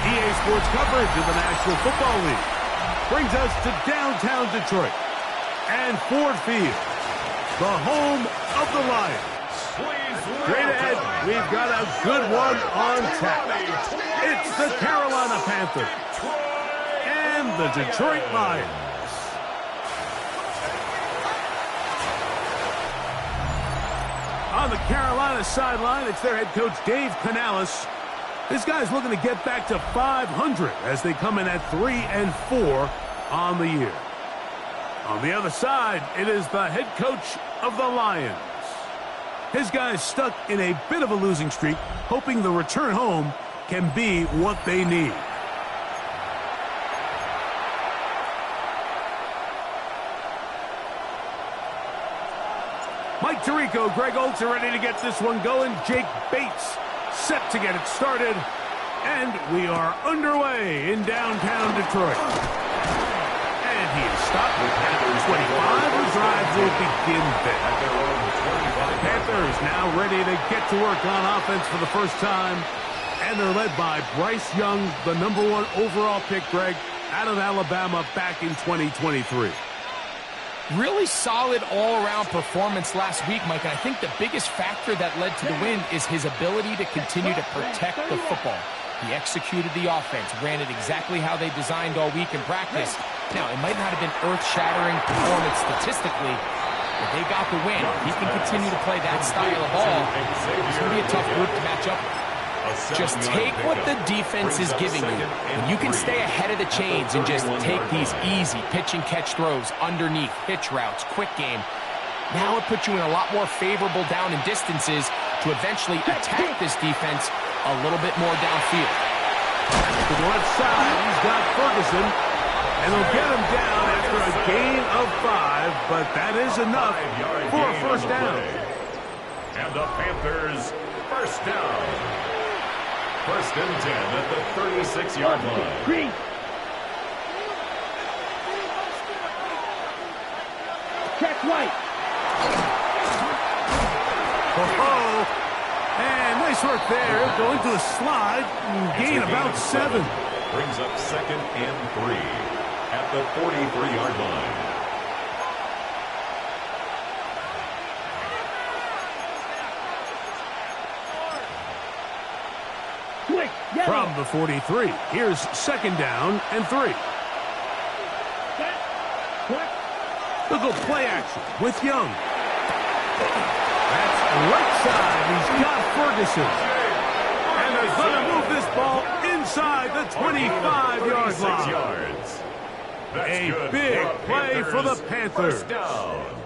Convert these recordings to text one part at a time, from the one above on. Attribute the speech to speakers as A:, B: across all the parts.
A: EA Sports coverage of the National Football League brings us to downtown Detroit and Ford Field, the home of the Lions. Straight ahead, we've got a good one on tap. It's the Carolina Panthers and the Detroit Lions. On the Carolina sideline, it's their head coach, Dave Canales. This guy's looking to get back to 500 as they come in at 3-4 on the year. On the other side, it is the head coach of the Lions. His guys stuck in a bit of a losing streak, hoping the return home can be what they need. Mike Tirico, Greg Oltz are ready to get this one going. Jake Bates set to get it started. And we are underway in downtown Detroit. And he is stopped at 25. The drive will begin there. The Panthers now ready to get to work on offense for the first time. And they're led by Bryce Young, the #1 overall pick, Greg, out of Alabama back in 2023.
B: Really solid all-around performance last week, Mike, and I think the biggest factor that led to the win is his ability to continue to protect the football. He executed the offense, ran it exactly how they designed all week in practice. Now, it might not have been earth-shattering performance statistically, but they got the win. He can continue to play that style of ball. It's going to be a tough group to match up with. Just take what the defense is giving you. When you can stay ahead of the chains and just take these easy pitch-and-catch throws underneath, hitch routes, quick game, now it puts you in a lot more favorable down and distances to eventually attack this defense a little bit more downfield.
A: To the left side, he's got Ferguson, and they'll get him down after a gain of 5, but that is enough for a first down.
C: And the Panthers, first down. First and 10 at the 36-yard line.
D: Green. Check right.
A: Oh, and nice work there. Going to a slide and gain about 7.
C: Brings up second and 3 at the 43-yard line.
A: From the 43, here's second down and 3. They'll go play action with Young. That's right side. He's got Ferguson. And they're going to move this ball inside the 25-yard line. A big play for the Panthers.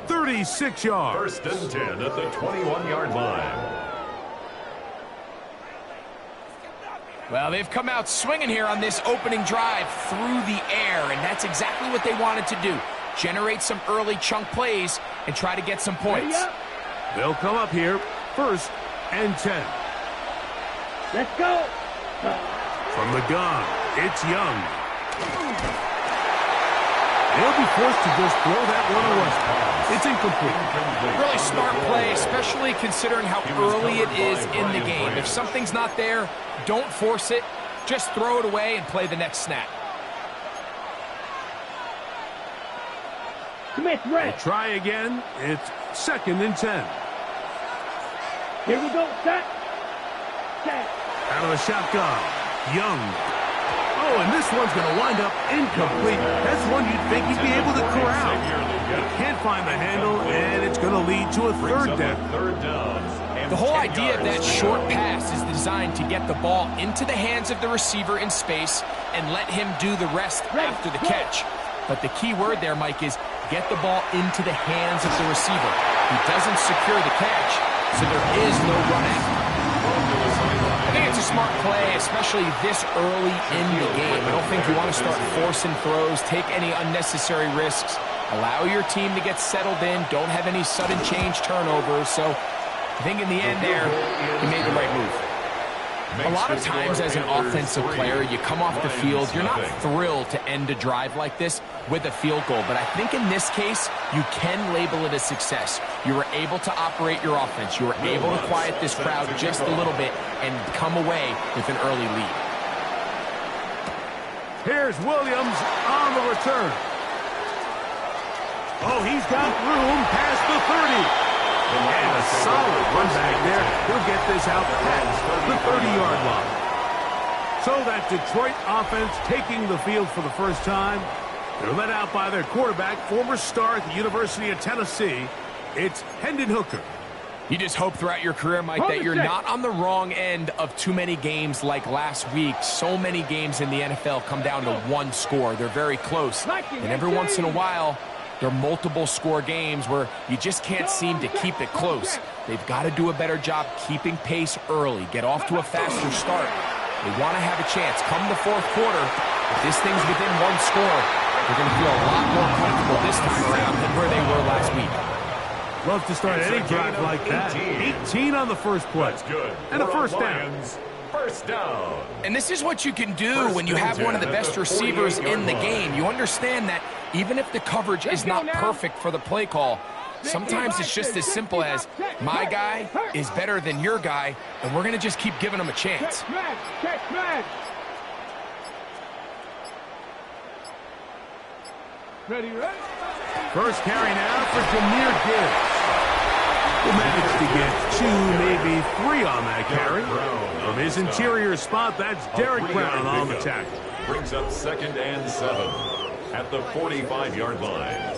A: 36 yards.
C: First and 10 at the 21-yard line.
B: Well, they've come out swinging here on this opening drive through the air, and that's exactly what they wanted to do. Generate some early chunk plays and try to get some points.
A: They'll come up here, first and 10.
D: Let's go.
A: From the gun, it's Young. They'll be forced to just throw that one away. It's incomplete.
B: Really smart play, especially considering how early it is in the game. If something's not there, don't force it. Just throw it away and play the next snap.
D: Smith, red.
A: Try again. It's second and 10.
D: Here we go. Set. Set.
A: Out of the shotgun. Young. Oh, and this one's going to wind up incomplete. That's one you'd think he'd be able to corral. He can't find the handle, and it's going to lead to a third down.
B: The whole idea of that short pass is designed to get the ball into the hands of the receiver in space and let him do the rest after the catch. But the key word there, Mike, is get the ball into the hands of the receiver. He doesn't secure the catch, so there is no run after. I think it's a smart play, especially this early in the game. I don't think you want to start forcing throws, take any unnecessary risks. Allow your team to get settled in. Don't have any sudden change turnovers. So I think in the end there, he made the right move. A lot of times as an offensive player, you come off the field, you're not thrilled to end a drive like this with a field goal. But I think in this case, you can label it a success. You were able to operate your offense. You were able to quiet this crowd just a little bit and come away with an early lead.
A: Here's Williams on the return. Oh, he's got room past the 30. And a solid run back there. He'll get this out past the 30-yard line. So that Detroit offense taking the field for the first time. They're led out by their quarterback, former star at the University of Tennessee. It's Hendon Hooker.
B: You just hope throughout your career, Mike, that you're not on the wrong end of too many games like last week. So many games in the NFL come down to one score. They're very close. And every once in a while, there are multiple score games where you just can't seem to keep it close. They've got to do a better job keeping pace early, get off to a faster start. They want to have a chance. Come the fourth quarter, if this thing's within one score, they're going to feel a lot more comfortable this time around than where they were last week.
A: Love to start any drive like that. 18 on the first play. And a first down.
C: First down.
B: And this is what you can do when you have one of the best receivers in the game. You understand that even if the coverage is not perfect for the play call, sometimes it's just as simple as my guy is better than your guy, and we're going to just keep giving him a chance.
A: First carry now for Jahmyr Gibbs. Will manage to get 2, maybe 3 on that carry. From his interior spot, that's Derek Brown on the tackle.
C: Brings up 2nd and 7 at the 45-yard line.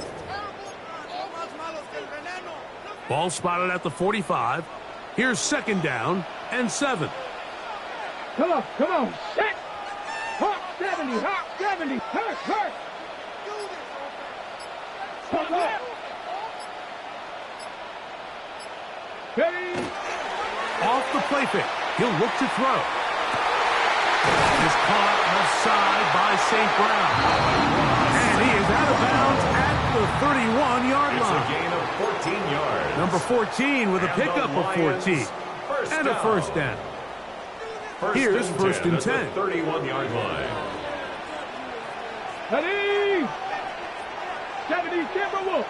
A: Ball spotted at the 45. Here's 2nd down and 7.
D: Come on, set. Hawk 70, hurt. Come on. Ready?
A: Off the play fake. He'll look to throw. Is caught offside by St. Brown. And he is out of bounds at the 31-yard line.
C: It's a gain of 14 yards.
A: Number 14 with a pickup of 14. And a first down. Here's first and 10.
C: 31-yard line.
D: Ready? 70 Timberwolves.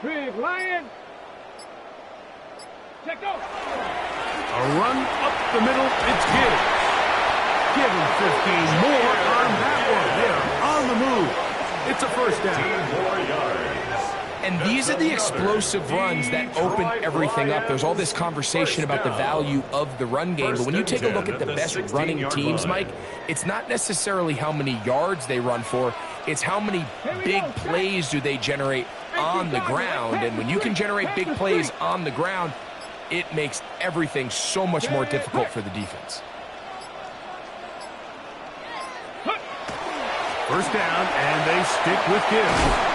D: Big Lion. Check go.
A: A run up the middle. It's Gibbs. Give him 15 more on that one. They're on the move. It's a first down.
C: 15 more yards.
B: And these are the explosive runs that open everything up. There's all this conversation about the value of the run game, but when you take a look at the best running teams, Mike, it's not necessarily how many yards they run for, it's how many big plays do they generate on the ground. And when you can generate big plays on the ground, it makes everything so much more difficult for the defense.
A: First down, and they stick with Gibbs.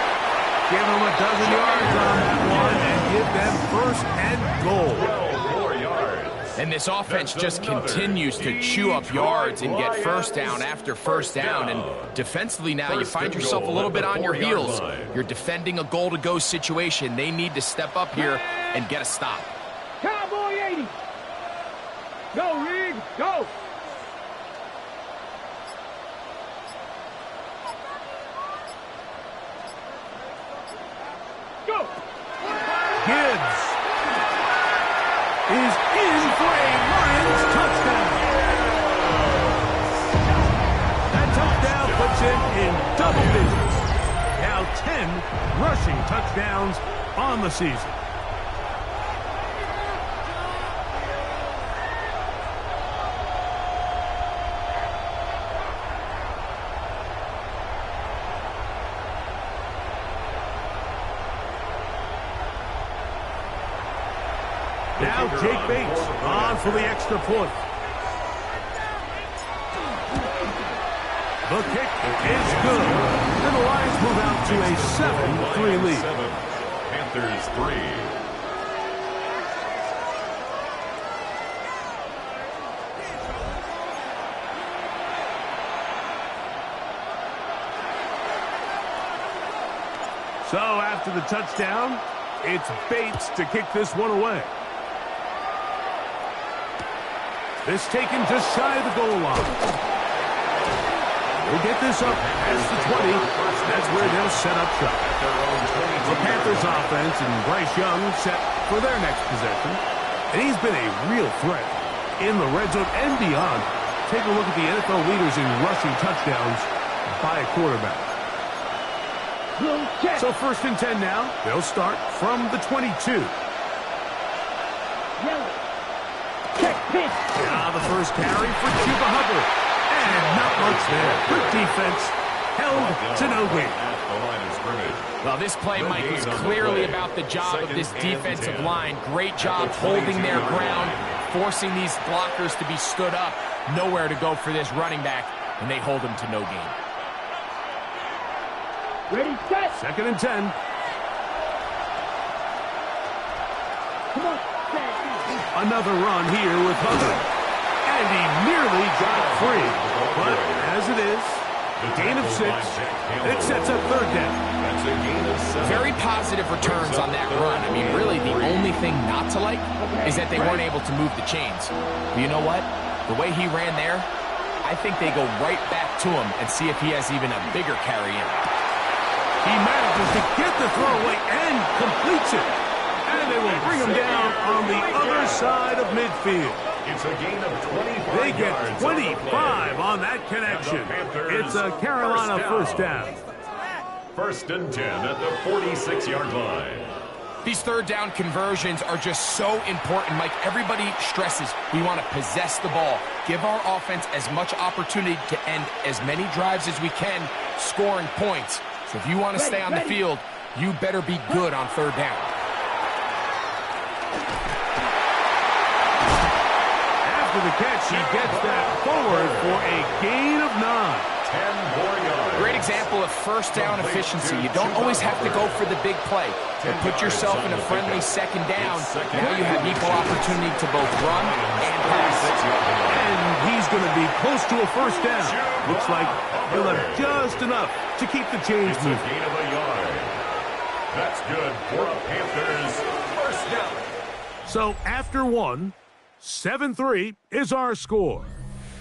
A: Give them a dozen yards on that one and give them 1st and goal.
C: 12 more yards.
B: And this offense just continues to chew up yards and get first down after first down. And defensively now, you find yourself a little bit on your heels. You're defending a goal-to-go situation. They need to step up here and get a stop.
D: Cowboy 80. Go, Rig, go.
A: Gibbs is in for a Lions touchdown. That touchdown puts him in double digits. Now 10 rushing touchdowns on the season. Now Jake Bates on for the extra point. The kick is good. And the Lions move out to a 7-3 lead.
C: 7, Panthers 3.
A: So after the touchdown, It's Bates to kick this one away. This taken just shy of the goal line. We'll get this up past the 20. That's where they'll set up shop. The Panthers offense and Bryce Young set for their next possession. And he's been a real threat in the red zone and beyond. Take a look at the NFL leaders in rushing touchdowns by a quarterback. So 1st and 10 now. They'll start from the 22. Now the first carry for Chuba Hubbard. And not much there. Good defense. Held to no gain.
B: Well, this play, Mike, was clearly about the job of this defensive line. Great job holding their ground, forcing these blockers to be stood up. Nowhere to go for this running back, and they hold him to no gain.
D: Ready, set.
A: 2nd and 10.
D: Come on.
A: Another run here with Hubbard. And he nearly got free. But as it is, a gain of 6. It sets up 3rd down.
B: Very positive returns on that run. I mean, really, the only thing not to like is that they weren't able to move the chains. But you know what? The way he ran there, I think they go right back to him and see if he has even a bigger carry in.
A: He manages to get the throw away and completes it. And they will bring him down on the other side of midfield.
C: It's a gain of 25
A: They get
C: yards
A: 25 on that connection. It's a Carolina first down.
C: 1st and 10 at the 46-yard line.
B: These 3rd down conversions are just so important, Mike. Everybody stresses we want to possess the ball, give our offense as much opportunity to end as many drives as we can, scoring points. So if you want to stay on the field, you better be good on 3rd down.
A: After the catch, he gets that forward for a gain of 9.
C: 10 more yards.
B: Great example of 1st down efficiency. You don't always have to go for the big play. But put yourself in a friendly 2nd down. Now you have equal opportunity to both run and pass.
A: And he's going to be close to a 1st down. Looks like he'll have just enough to keep the chains
C: It's a
A: moving.
C: gain of a yard. That's good for a Panthers 1st down.
A: So after 1, 7-3 is our score.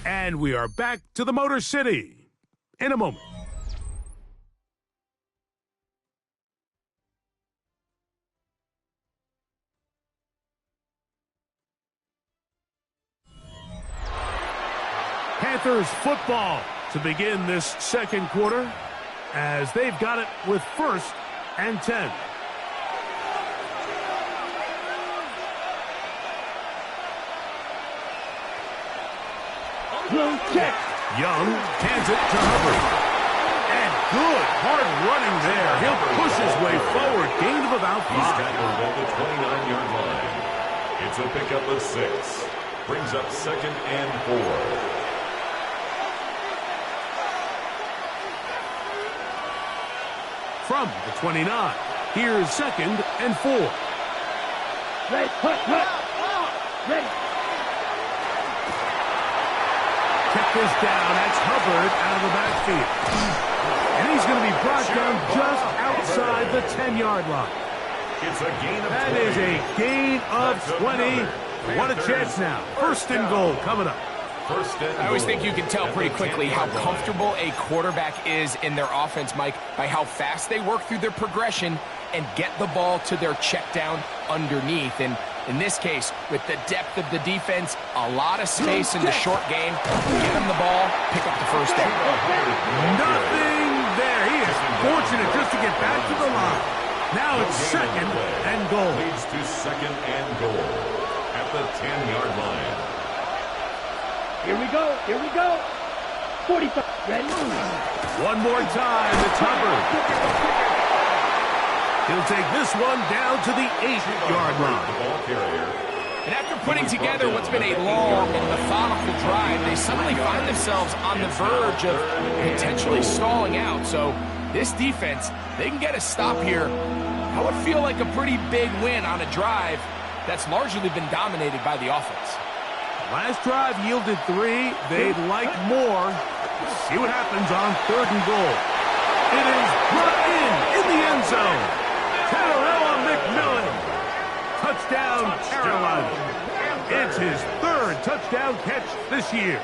A: And we are back to the Motor City in a moment. Panthers football to begin this 2nd quarter as they've got it with 1st and 10. Young hands it to Hubbard. And good hard running there. He'll push his way forward. Gain of about 5.
C: He's tackled at the 29-yard line. It's a pickup of 6. Brings up 2nd and 4.
A: From the 29, here's 2nd and 4.
D: Ready, ready.
A: Check this down. That's Hubbard out of the backfield. And he's going to be brought down just outside the 10-yard line.
C: It's a gain of 20.
A: That is a gain of 20. What a chance now. 1st and goal coming up.
B: I always think you can tell pretty quickly how comfortable a quarterback is in their offense, Mike, by how fast they work through their progression and get the ball to their check down underneath. And in this case, with the depth of the defense, a lot of space in the short game, give them the ball, pick up the 1st down.
A: Nothing there. He is fortunate just to get back to the line. Now it's 2nd and goal.
C: Leads to 2nd and goal at the 10-yard line.
D: Here we go. Here we go. 45. Ready?
A: One more time. It's Hubbard. He'll take this one down to the 8-yard line.
C: The ball carrier.
B: And after putting together what's been a long and methodical drive, they suddenly find themselves on the verge of potentially stalling out. So this defense, they can get a stop here. That would feel like a pretty big win on a drive that's largely been dominated by the offense.
A: Last drive yielded 3. They'd like more. See what happens on 3rd and goal. It is brought in the end zone. Tyrell on the McMillan. Touchdown, Carolina. It's his third touchdown catch this year.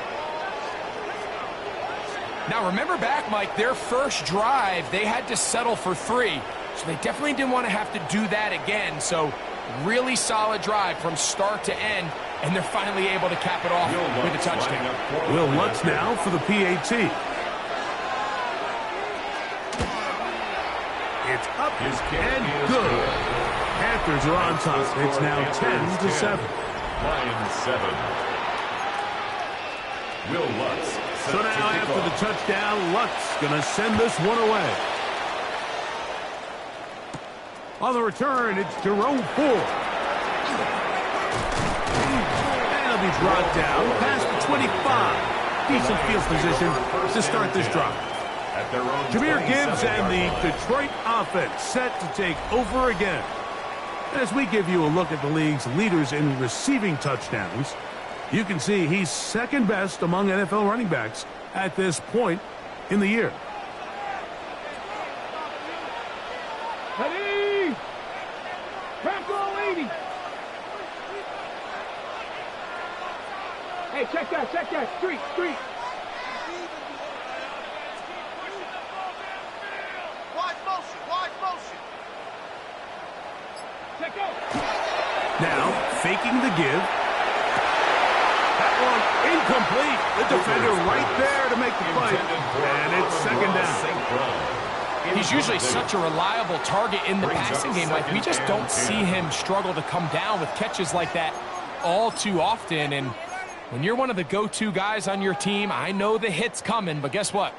B: Now, remember back, Mike, their first drive, they had to settle for 3. So they definitely didn't want to have to do that again. So really solid drive from start to end, and they're finally able to cap it off with a touchdown.
A: Will Lutz now for the PAT. It's up and good. Panthers are on top. It's now 10-7.
C: Lions 7. Will Lutz.
A: So now after the touchdown, Lutz going to send this one away. On the return, it's Jerome Ford. And he'll be brought down past the 25. Decent field position to start this drive. Jahmyr Gibbs and the Detroit offense set to take over again. As we give you a look at the league's leaders in receiving touchdowns, you can see he's second best among NFL running backs at this point in the year.
D: Ready? Back row 80. Hey, check that. Street. Wide motion. Check out.
A: Now, faking the give. That one incomplete. The defender right there to make the play. And it's second down.
B: He's usually such a reliable target in the passing game. Like, we just don't see him struggle to come down with catches like that all too often. And when you're one of the go-to guys on your team, I know the hit's coming, but guess what?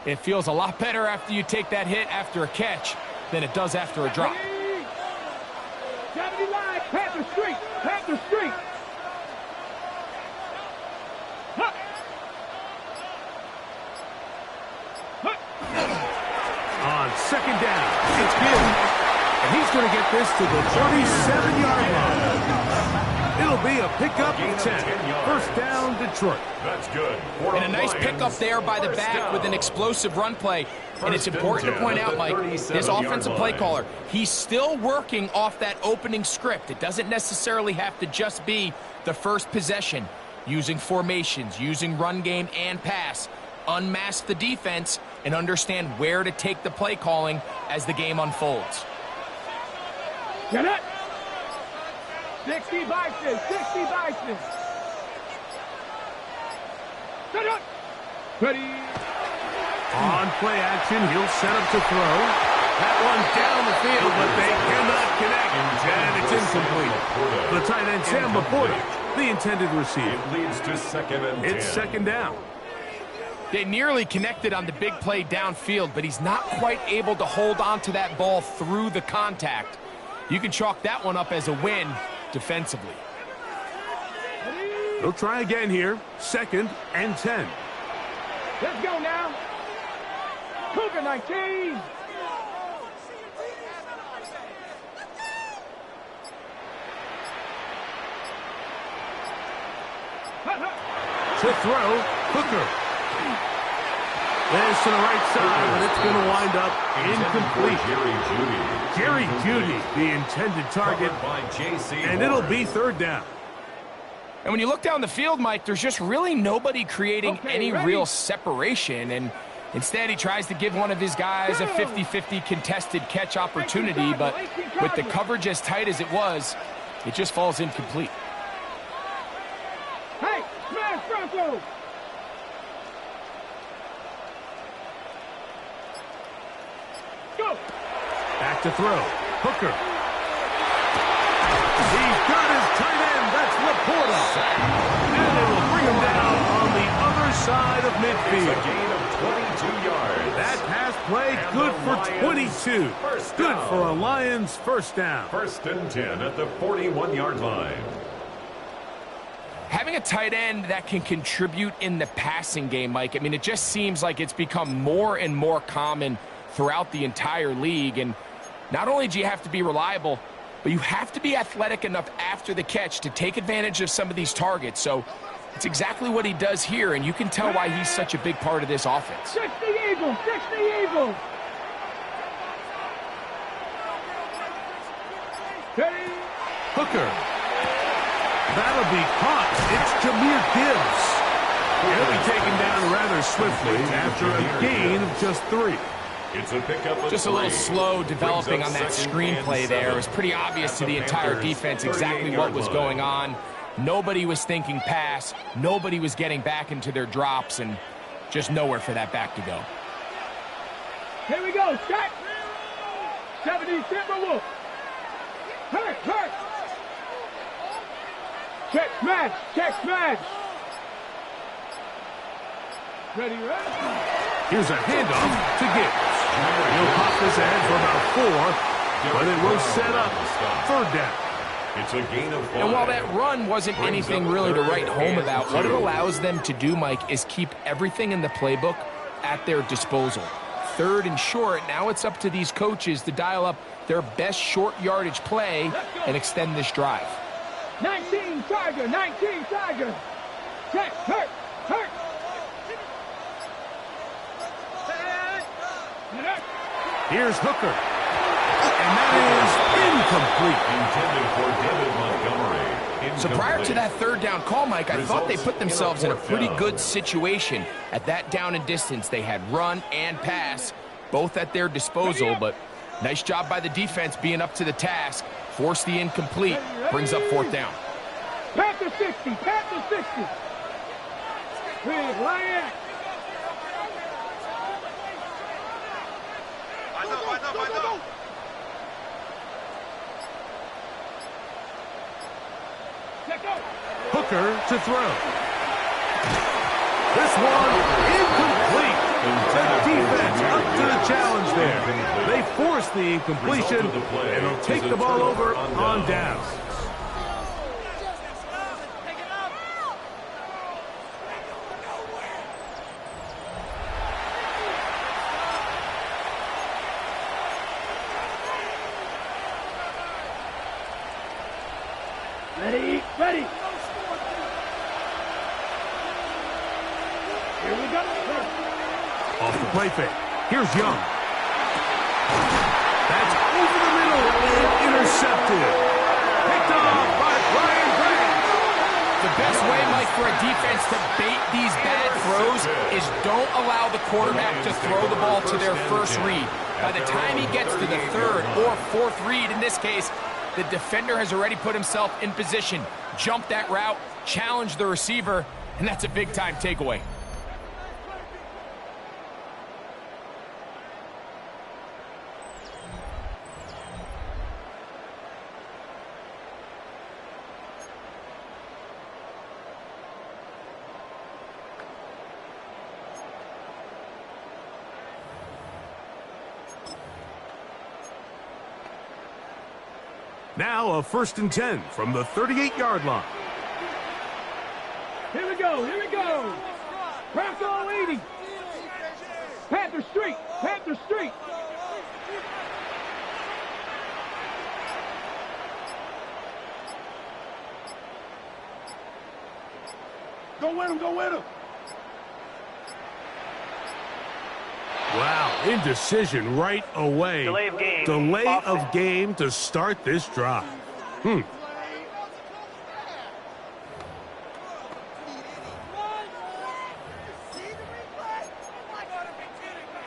B: It feels a lot better after you take that hit after a catch than it does after a drop.
D: 70 line, Panther Street.
A: On second down, it's Gibbs. And he's going to get this to the 37-yard line. It'll be a pickup of 10. First down, Detroit.
C: That's good.
B: And a nice pickup there by the back with an explosive run play. And it's important to point out, Mike, this offensive play caller, he's still working off that opening script. It doesn't necessarily have to just be the first possession. Using formations, using run game and pass. Unmask the defense and understand where to take the play calling as the game unfolds.
D: Get it? 60 Bison. Set up. Ready.
A: On play action, he'll set up to throw. That one down the field, but they cannot connect. And it's incomplete. The tight end, Sam Laporta, the intended receiver.
C: It leads to second and 10.
A: It's second down.
B: They nearly connected on the big play downfield, but he's not quite able to hold on to that ball through the contact. You can chalk that one up as a win defensively.
A: They'll try again here. Second and 10.
D: Let's go now. Cougar 19.
A: To throw, Hooker. There's to the right side, but it's going to wind up incomplete. Jerry Jeudy, the intended target, and it'll be third down.
B: And when you look down the field, Mike, there's just really nobody creating any real separation. And instead, he tries to give one of his guys a 50-50 contested catch opportunity. But with the coverage as tight as it was, it just falls incomplete.
D: Hey, smash Bronco! Go!
A: Back to throw. Hooker. He's got his tight end. That's Laporta. And they will bring him down on the other side of midfield.
C: It's a gain of 22 yards.
A: That pass play good for 22. Good for a Lions first down.
C: First and 10 at the 41-yard line.
B: Having a tight end that can contribute in the passing game, Mike, I mean, it just seems like it's become more and more common throughout the entire league. And not only do you have to be reliable, but you have to be athletic enough after the catch to take advantage of some of these targets. So it's exactly what he does here, and you can tell why he's such a big part of this offense.
D: 60 Eagles! 60 Eagles! Ready?
A: Hooker. That'll be caught. It's Jahmyr Gibbs. He'll be taken down rather swiftly after a gain of just 3.
C: It's a pickup of
B: Just a little slow developing on that screenplay there. It was pretty obvious to the entire defense exactly what was going on. Nobody was thinking pass. Nobody was getting back into their drops, and just nowhere for that back to go.
D: Here we go, Scott. 70 Timberwolves. Hurt, hurt. Check smash, check smash. Ready, ready.
A: Here's a handoff to Gibbs. He'll pop this ahead for about 4, but it will set up 3rd down.
C: It's a gain of 5.
B: And while that run wasn't anything really to write home about, what it allows them to do, Mike, is keep everything in the playbook at their disposal. 3rd and short, now it's up to these coaches to dial up their best short yardage play and extend this drive.
D: 19 Tiger, 19 Tiger. Check, hurt, hurt.
A: Here's Hooker. And that is incomplete.
C: Intended for David Montgomery.
B: So prior to that 3rd down call, Mike, I thought they put themselves in a pretty good situation. At that down and distance, they had run and pass, both at their disposal, but nice job by the defense being up to the task. Force the incomplete, brings up 4th down.
D: Panther 60, Panther 60. Big Lion.
A: Hooker to throw. This one incomplete. The defense up to the challenge there. They force the incompletion, and they'll take the ball over on down.
D: Ready, ready. Here we go.
A: Off the play fake. Here's Young. That's over the middle and intercepted. Picked off by Brian Grant.
B: The best way, Mike, for a defense to bait these bad throws is don't allow the quarterback to throw the ball to their first read. By the time he gets to the 3rd or 4th read, in this case, the defender has already put himself in position, jumped that route, challenged the receiver, and that's a big-time takeaway.
A: Now a 1st and 10 from the 38-yard line.
D: Here we go, here we go. Bronco 80. Panther Street, Panther Street. Go with him, go with him.
A: Wow, indecision right away.
E: Delay of game.
A: Delay
E: Offense.
A: of game to start this drive.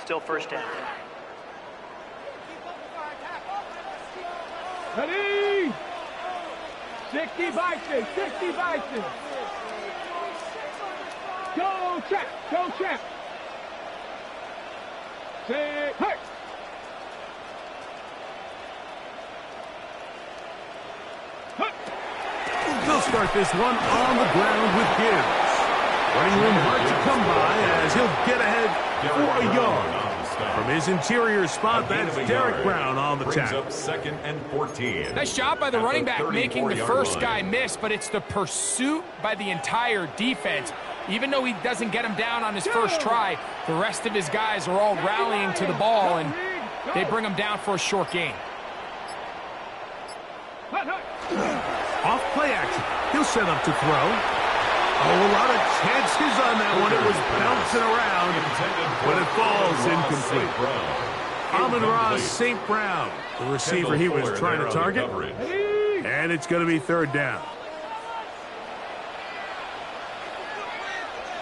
E: Still 1st down.
D: Ready. 60 Bison, 60 Bison. Go check, go check. Say, hey!
A: They'll start this one on the ground with Gibbs. Running room hard to come by as he'll get ahead for a yard. From his interior spot, that's Derek Brown on the tackle.
C: 2nd and 14.
B: Nice job by the running back making the first guy miss, but it's the pursuit by the entire defense. Even though he doesn't get him down on his first try, the rest of his guys are all rallying to the ball, and they bring him down for a short gain.
A: Off play action. He'll set up to throw. Oh, a lot of chances on that one. It was bouncing around, but it falls incomplete. Amon-Ra St. Brown, the receiver he was trying to target. And it's going to be third down.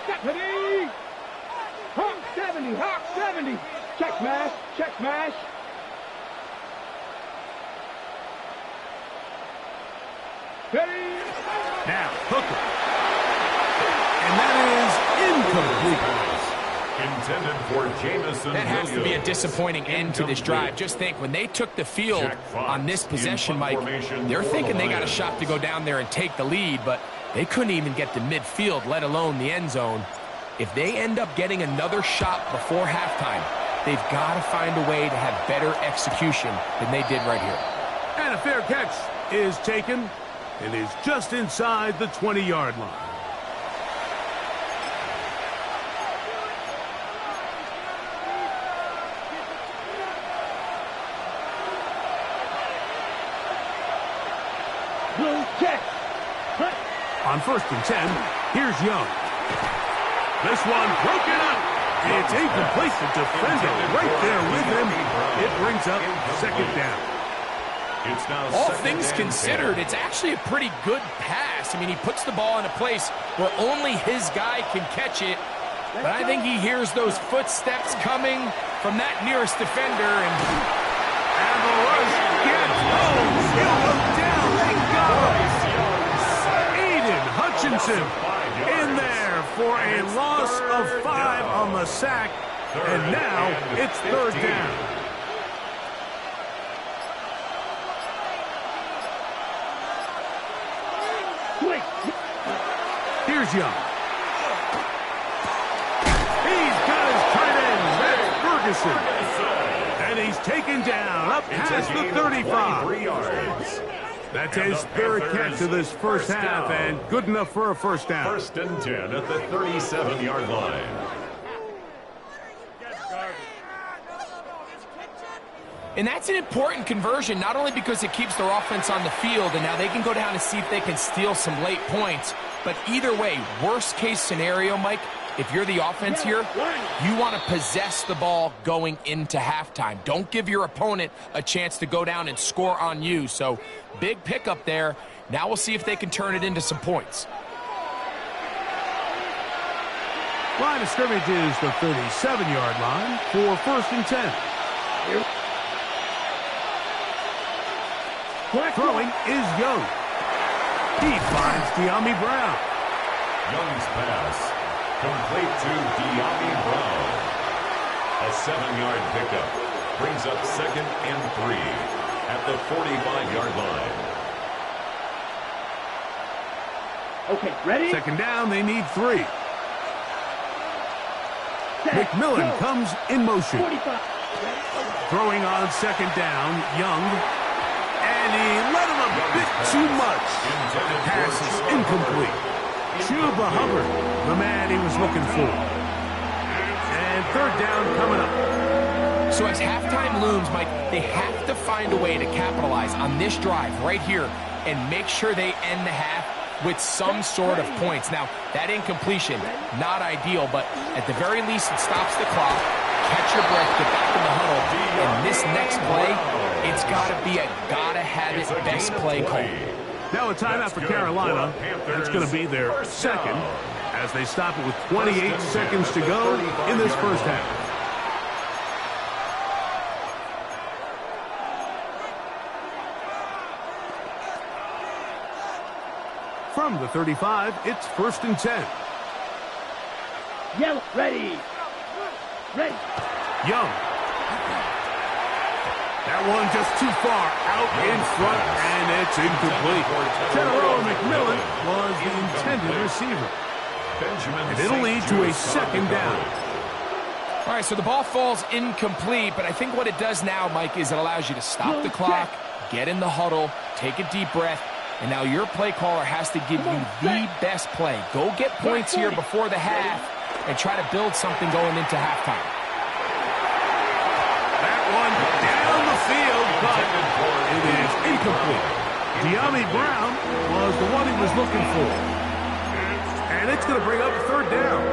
D: Deputy! Hawk 70, Hawk 70. Check mash, check mash. Ready?
A: Now, Hooker. And that is incomplete.
C: Intended for Jamison
B: That has to be a
C: Williams.
B: disappointing end to this drive. Just think, when they took the field on this possession, Mike, they're thinking they got a shot to go down there and take the lead, but they couldn't even get to midfield, let alone the end zone. If they end up getting another shot before halftime, they've got to find a way to have better execution than they did right here.
A: And a fair catch is taken and is just inside the 20-yard line.
D: Blue check.
A: On 1st and 10, here's Young. This one broken up. It's incomplete. The defender right there with him. It brings up second down.
C: It's now
B: All
C: second
B: things
C: and
B: considered,
C: 10.
B: it's actually a pretty good pass. I mean, he puts the ball in a place where only his guy can catch it. But I think he hears those footsteps coming from that nearest defender. And
A: the rush gets he'll look down. They got him. Aiden Hutchinson in there for a loss of 5 on the sack. And now it's third down. Here's Young. He's got his tight end, that's Ferguson. And he's taken down up past the 35.
C: Yards.
A: That's his third catch of this first half, and good enough for a first down.
C: 1st and 10 at the 37-yard line.
B: And that's an important conversion, not only because it keeps their offense on the field, and now they can go down and see if they can steal some late points. But either way, worst case scenario, Mike, if you're the offense here, you want to possess the ball going into halftime. Don't give your opponent a chance to go down and score on you. So big pickup there. Now we'll see if they can turn it into some points.
A: Line of scrimmage is the 37-yard line for 1st and 10. Throwing is Young. He finds De'Ami Brown.
C: Young's pass complete to De'Ami Brown. A 7-yard pickup brings up 2nd and 3 at the 45-yard line.
D: Okay, ready?
A: Second down, they need 3. McMillan comes in motion.
D: 45.
A: Throwing on second down, Young. And he let him a bit too much. Pass is incomplete. Chuba Hubbard, the man he was looking for. And third down coming up.
B: So as halftime looms, Mike, they have to find a way to capitalize on this drive right here and make sure they end the half with some sort of points. Now, that incompletion, not ideal, but at the very least, it stops the clock. Catch your breath, get back in the huddle, and this next play, it's got to be a gotta-have-it best play call.
A: Now a timeout for Carolina. That's going to be their second as they stop it with 28 seconds to go in this first half. From the 35, it's 1st and 10.
D: Yellow, ready. Ready.
A: Young. That one just too far out in front, and it's incomplete. General McMillan was the intended receiver. And it'll lead to a second down.
B: All right, so the ball falls incomplete, but I think what it does now, Mike, is it allows you to stop the clock, get in the huddle, take a deep breath, and now your play caller has to give you the best play. Go get points here before the half and try to build something going into halftime.
A: That one down the field, but it is incomplete. De'Ami Brown was the one he was looking for. And it's going to bring up third down.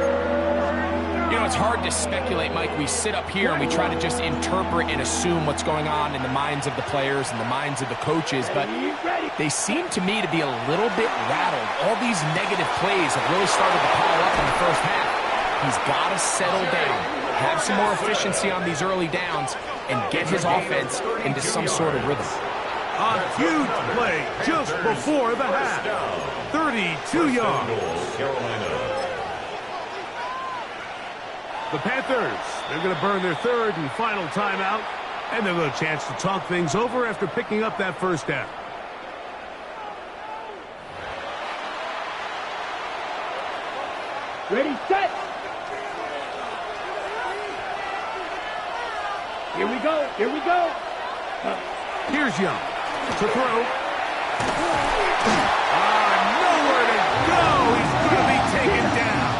B: You know, it's hard to speculate, Mike. We sit up here and we try to just interpret and assume what's going on in the minds of the players and the minds of the coaches, but they seem to me to be a little bit rattled. All these negative plays have really started to pile up in the first half. He's got to settle down, have some more efficiency on these early downs, and get his offense into some sort of rhythm.
A: A huge play just before the half. 32 yards. The Panthers, they're going to burn their third and final timeout, and they'll get a chance to talk things over after picking up that first down.
D: Ready, set. Here we go. Here we go.
A: Here's Young to throw. Nowhere to go. He's going to be taken down.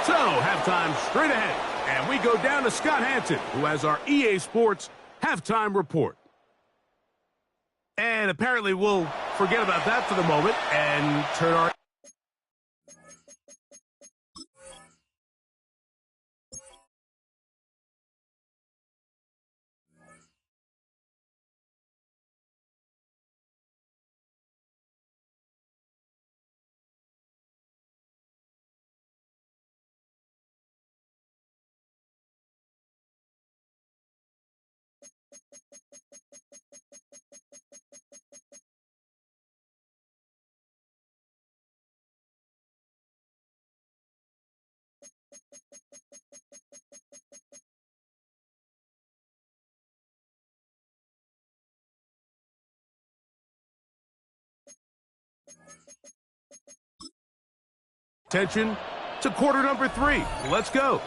A: So, halftime straight ahead. And we go down to Scott Hanson, who has our EA Sports halftime report. And apparently we'll forget about that for the moment and turn our... Attention to quarter number 3. Let's go.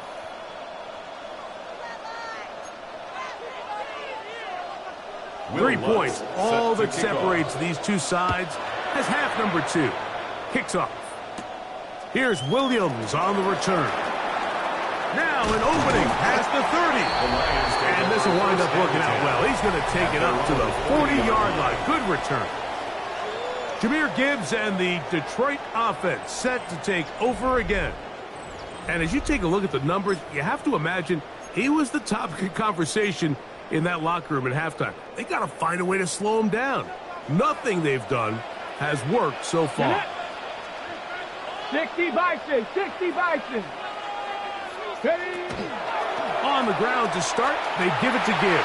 A: Three points, all that separates these two sides as half number 2 kicks off. Here's Williams on the return. Now an opening past the 30. And this will wind up working out well. He's going to take it up to the 40-yard line. Good return. Jahmyr Gibbs and the Detroit offense set to take over again. And as you take a look at the numbers, you have to imagine he was the topic of conversation in that locker room at halftime. They got to find a way to slow him down. Nothing they've done has worked so far.
D: 60 Bison, 60 Bison. Hey.
A: On the ground to start, they give it to Gibbs.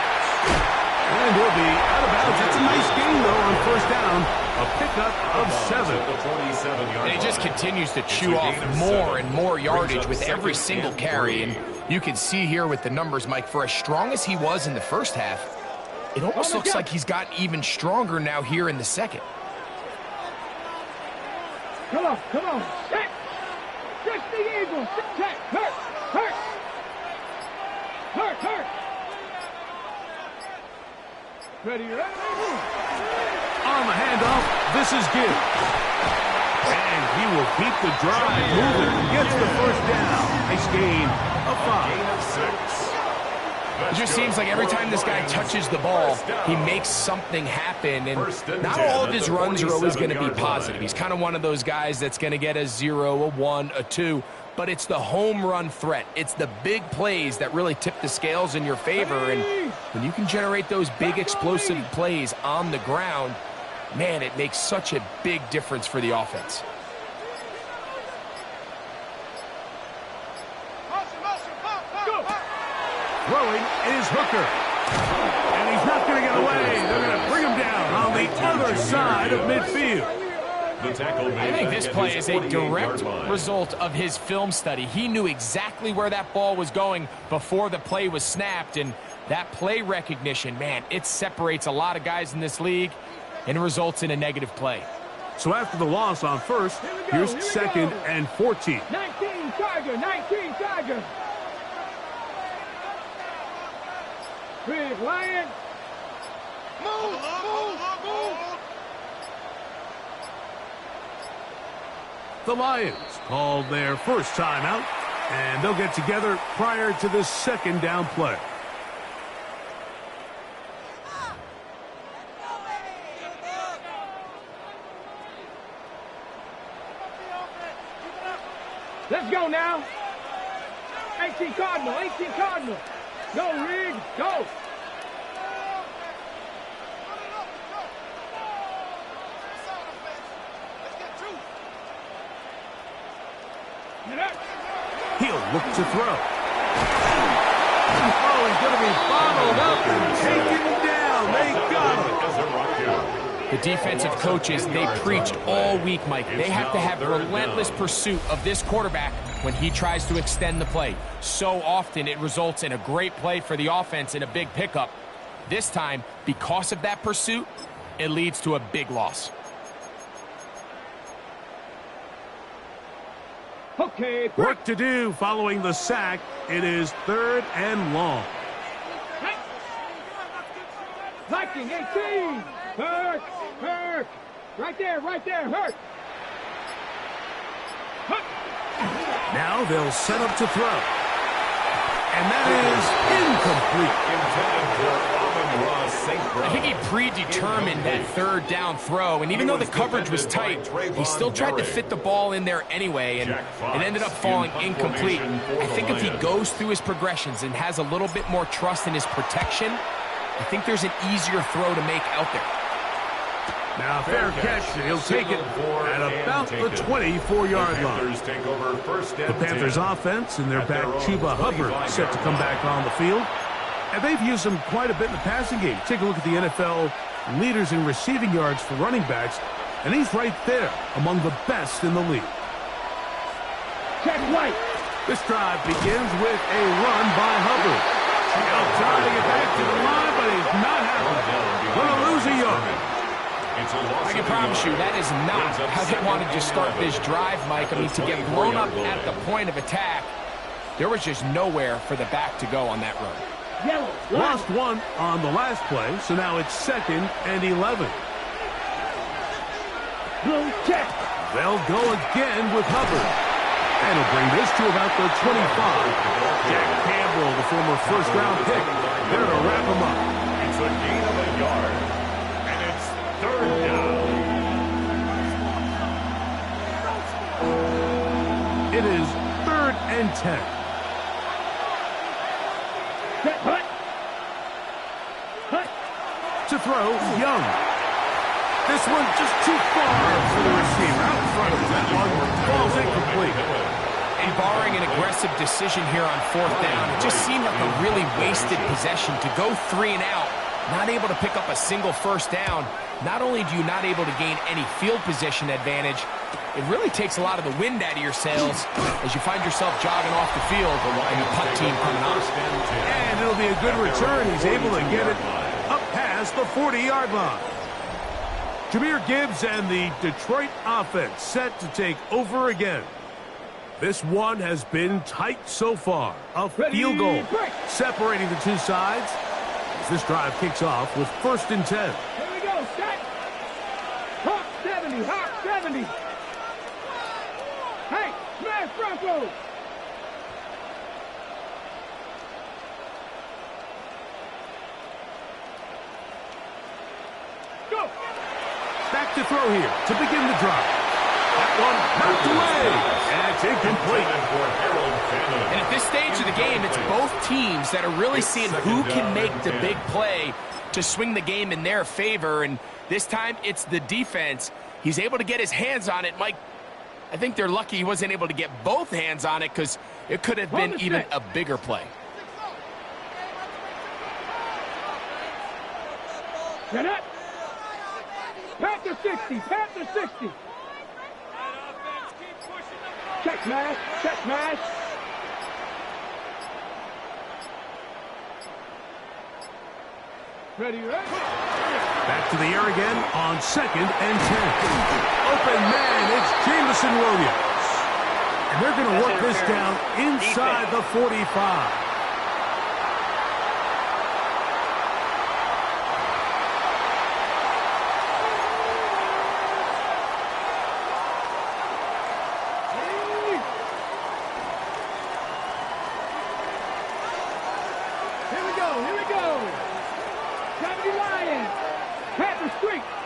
A: And he'll be out of bounds. It's a nice gain, though, on first down. A pickup of 7.
B: And he just continues to chew off more and more yardage with every single carry. And you can see here with the numbers, Mike, for as strong as he was in the first half, it almost looks like he's gotten even stronger now here in the second.
D: Come on, come on. Check. Check the Eagles. Check. Hurt. Hurt. Hurt. Hurt. Ready, ready.
A: On the handoff, this is Gibbs. And he will keep the drive moving. Gets the first down. Nice gain of 5.
B: It just seems like every time this guy touches the ball, he makes something happen. And not all of his runs are always going to be positive. He's kind of one of those guys that's going to get a 0, a 1, a 2. But it's the home run threat. It's the big plays that really tip the scales in your favor. And when you can generate those big explosive plays on the ground, man, it makes such a big difference for the offense.
A: Throwing is Hooker. And he's not going to get away. They're going to bring him down on the other side of midfield.
B: I think this play is a direct result of his film study. He knew exactly where that ball was going before the play was snapped. And that play recognition, man, it separates a lot of guys in this league and results in a negative play.
A: So after the loss on first, here's second and 14.
D: 19 Tiger, 19 Tiger. Big Lion. Move, move, move.
A: The Lions called their first timeout, and they'll get together prior to this second down play.
D: on now. 18 Cardinal, 18 Cardinal. Go, Riggs, go.
A: He'll look to throw. Oh, he's going to be bottled up and taken down. They got him.
B: The defensive coaches, they preach all week, Mike. They have to have relentless pursuit of this quarterback when he tries to extend the play. So often it results in a great play for the offense and a big pickup. This time, because of that pursuit, it leads to a big loss.
D: Okay,
A: Work to do following the sack. It is 3rd and long.
D: Viking 18. Hurt. Right there, Hurt.
A: Now they'll set up to throw. And that is incomplete.
B: I think he predetermined that 3rd down throw, and even though the coverage was tight, he still tried to fit the ball in there anyway, and it ended up falling incomplete. I think if he goes through his progressions and has a little bit more trust in his protection, I think there's an easier throw to make out there.
A: Now fair catch, and he'll take it at about the 24-yard line. The Panthers offense and their back Chuba Hubbard set to come back on the field. And they've used him quite a bit in the passing game. Take a look at the NFL leaders in receiving yards for running backs, and he's right there among the best in the league.
D: Check right.
A: This drive begins with a run by Hubbard. He'll try to get back to the line, but he's not happening. Going to lose a yard.
B: I can promise you that is not how they wanted to start this drive, Mike. I mean, to get blown up at the point of attack, there was just nowhere for the back to go on that run.
D: Yellow.
A: Lost one on the last play, so now it's 2nd and 11.
D: Blue check.
A: They'll go again with Hubbard. And he'll bring this to about the 25. Jack Campbell, the former first-round pick, there to wrap him up.
C: It's a gain of a yard. And it's 3rd down.
A: It is 3rd and 10. To throw, Young. This one just too far for the receiver. Out in front of him. That one falls incomplete.
B: And barring an aggressive decision here on 4th down, it just seemed like a really wasted possession to go 3 and out, not able to pick up a single 1st down. Not only do you not able to gain any field position advantage, it really takes a lot of the wind out of your sails as you find yourself jogging off the field and the punt team coming on.
A: And it'll be a good return. He's able to get it up past the 40-yard line. Jahmyr Gibbs and the Detroit offense set to take over again. This one has been tight so far. A field goal separating the two sides as this drive kicks off with 1st and 10.
D: Here we go, set. Hawk 70, Hawk 70. Hey, smash Broncos. Go.
A: Back to throw here to begin the drive. That one knocked away, and it's incomplete.
B: And at this stage of the game, it's both teams that are really seeing who can make the big play to swing the game in their favor, and this time it's the defense. He's able to get his hands on it. Mike, I think they're lucky he wasn't able to get both hands on it because it could have been even a bigger play.
D: Get up. Panther 60, Panther 60. Check smash, check smash. Ready, ready.
A: Back to the air again on 2nd and 10. Open man, it's Jameson Williams. And they're going to work this down inside the 45.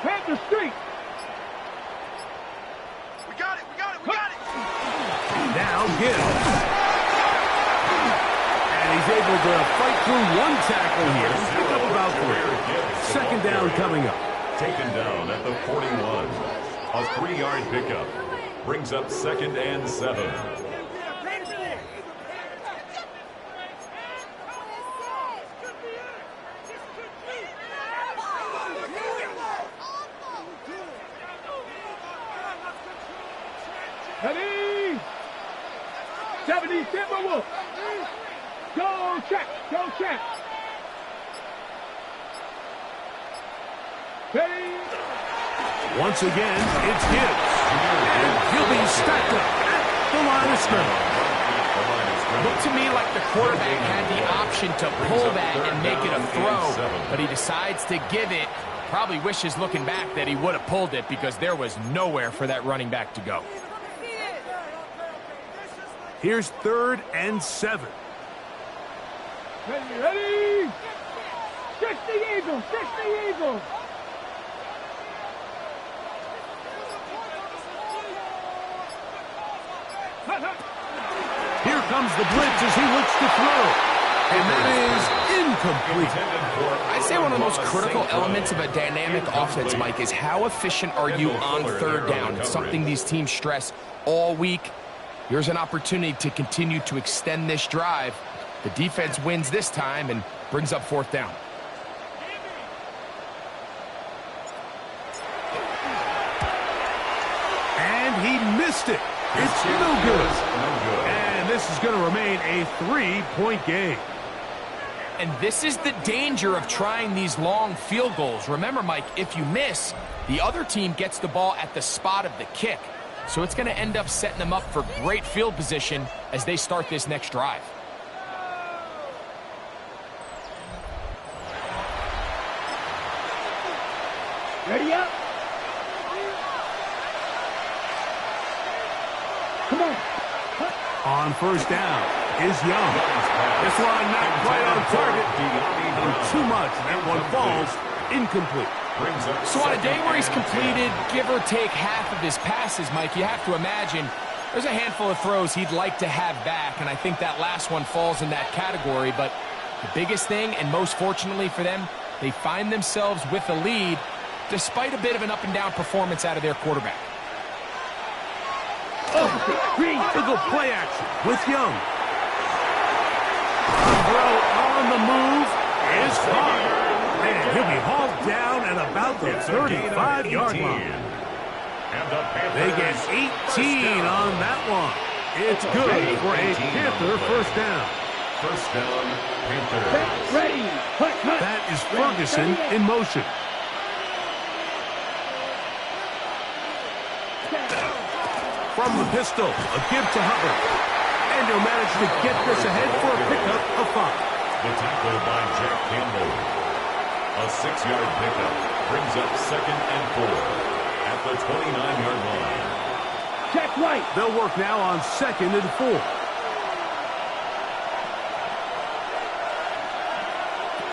D: Panther Street.
E: We got it.
A: Now Now Gibbs. And he's able to fight through one tackle here. Pick up about 3. Second down coming up.
C: Taken down at the 41. A 3-yard pickup. Brings up 2nd and 7.
D: Ready? 70 Timberwolves. Go check. Go check. Ready?
A: Once again, it's Gibbs. And he'll be stacked up at the line of scrimmage.
B: Looked to me like the quarterback had the option to pull that and make it a throw, but he decides to give it. Probably wishes looking back that he would have pulled it because there was nowhere for that running back to go.
A: Here's 3rd and 7.
D: Ready, ready? 60 Eagles, 60 Eagles.
A: Here comes the blitz as he looks to throw. And that is incomplete.
B: I'd say one of the most critical elements of a dynamic offense, Mike, is how efficient are you on 3rd down. It's something these teams stress all week. Here's an opportunity to continue to extend this drive. The defense wins this time and brings up 4th down.
A: And he missed it. It's no good. And this is going to remain a 3-point game.
B: And this is the danger of trying these long field goals. Remember, Mike, if you miss, the other team gets the ball at the spot of the kick. So it's going to end up setting them up for great field position as they start this next drive.
D: Ready up. Come on.
A: On 1st down is Young. This one not quite on target. And too much. That one falls incomplete.
B: So on a day where he's completed, give or take half of his passes, Mike, you have to imagine there's a handful of throws he'd like to have back, and I think that last one falls in that category. But the biggest thing, and most fortunately for them, they find themselves with a lead despite a bit of an up-and-down performance out of their quarterback.
A: Typical play action with Young. Throw on the move is caught. And he'll be hauled down at about the 35-yard line. They get 18 on that one. It's good for a Panther 1st down.
C: 1st down, Panthers.
D: Ready.
A: That is Ferguson in motion. From the pistol, a give to Hubbard. And he'll manage to get this ahead for a pickup of 5.
C: The tackle by Jack Campbell. A 6-yard pickup brings up 2nd and 4 at the 29-yard line.
D: Check right.
A: They'll work now on 2nd and 4.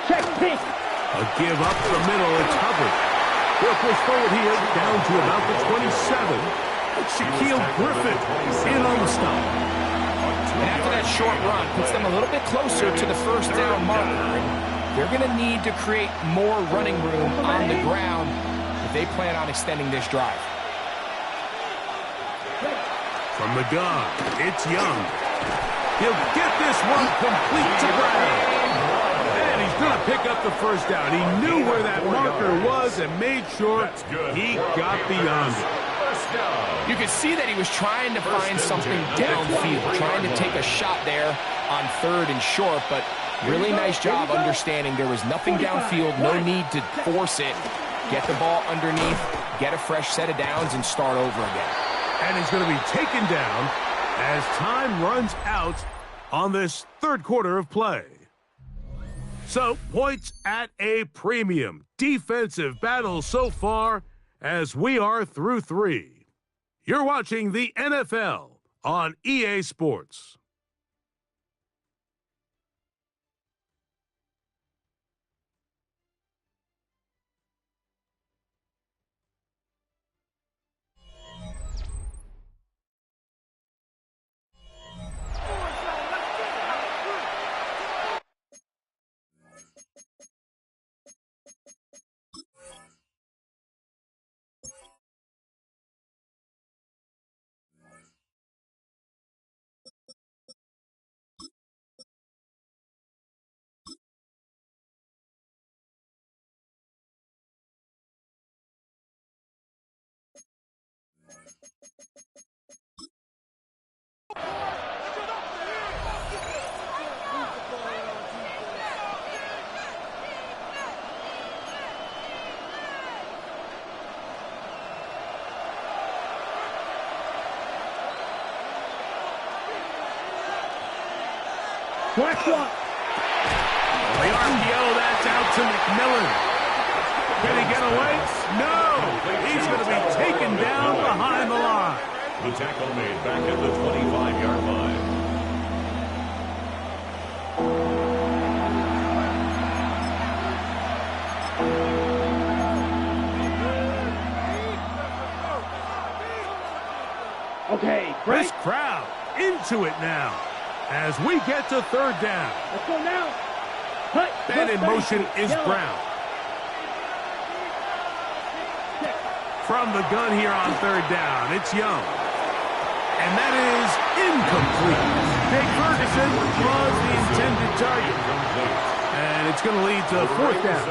D: Check pink.
A: A give up the middle, it's Hubbard. He'll push forward here down to about the 27. It's Shaquille Griffin in on the stop.
B: And after that short run, puts them a little bit closer to the 1st down marker. They're going to need to create more running room on the ground if they plan on extending this drive.
A: From the gun, it's Young. He'll get this one complete to Brown. And he's going to pick up the 1st down. He knew where that marker was and made sure he got beyond it.
B: You could see that he was trying to find something downfield, trying to take a shot there on 3rd and short, but really nice job understanding there was nothing downfield, no need to force it. Get the ball underneath, get a fresh set of downs, and start over again.
A: And he's going to be taken down as time runs out on this 3rd quarter of play. So, points at a premium. Defensive battle so far as we are through 3. You're watching the NFL on EA Sports.
D: Black one.
A: The RPO, that's out to McMillan. Can he get away? No! He's going to be taken down behind the line.
C: The tackle made back at the 25-yard line.
D: Okay, break.
A: This crowd into it now as we get to third down.
D: Let's go now. Cut.
A: And in motion is
D: Yellow.
A: Brown. From the gun here on third down, it's Young. And that is incomplete. Jake Ferguson was the intended target. And it's going to lead to fourth down.